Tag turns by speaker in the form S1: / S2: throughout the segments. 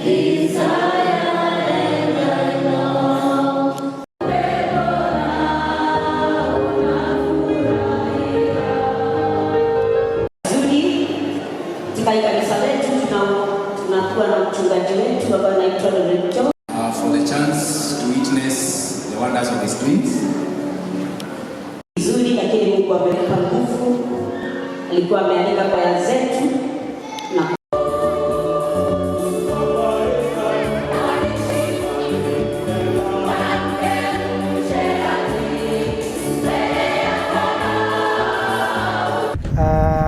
S1: Kanisa letu tunakuwa na mchungaji wetu ambaye anaitwa Reverend John.
S2: For the chance to witness the wonders of his twins.
S1: Vizuri, lakini Mungu amenipa nguvu. Alikuwa ameandika kwaya zetu na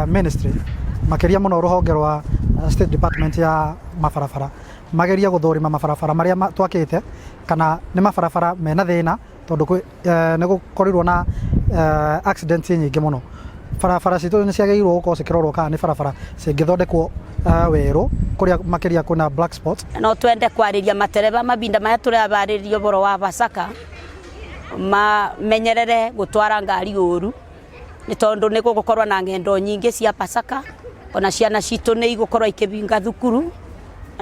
S3: ministry makeria muno ruhonge rwa State Department ya mabarabara mageria guthurima mabarabara maria twakite kana ni mabarabara mena thina tondu ni gukorirwo na accident nyingi muno. Barabara citu ni ciageirwo gukorwo cikirorwo kana ni barabara cingithondekwo weru kuria makeria kuna black spots.
S4: No twende kwariria matereba mabinda maya turabaririo boro wa Pasaka menyerere gutwara ngari uru ni tondu ni gukorwa na ngendo nyingi cia Pasaka ona ciana citu ni igukorwa ikibinga thukuru.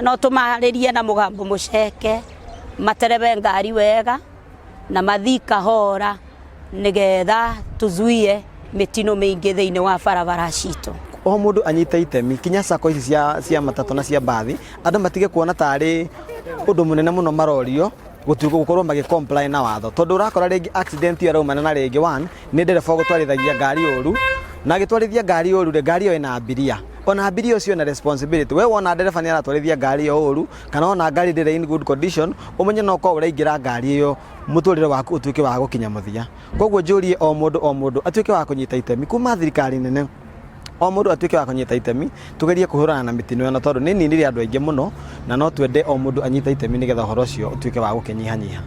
S4: No tumaririe na mugambo muceke materebe ngari wega na mathika hora nigetha tuzuie mitino mingi thiini wa barabara citu.
S5: O mundu anyita itemi kinya sako ici cia matatu na cia bathi andu matige kuona tari undu munene muno marorio gutuko gukorwo magi comply na watho tondu urakora rigi accident ya raumana na rigi 1 ni ndereba gutwarithagia ngari uru na gitwarithia ngari uru de ngari yo ina abiria ona abiria ucio na responsibility we wona ndereba ni aratwarithia ngari yo uru kana ona ngari ndire in good condition umenye no ko uraingira ngari iyo muturire waku utuike wa gukinya muthia. Koguo njurie o mundu atuike wa kunyita itemi kuma thirikari nene o mundu atuike wa kunyita itemi tugerie kuhurana na mitino na tondu ni nini ri andu aingi muno na no twende o mundu anyita itemi nigetha horo cio utuike wa gukinyihanyiha.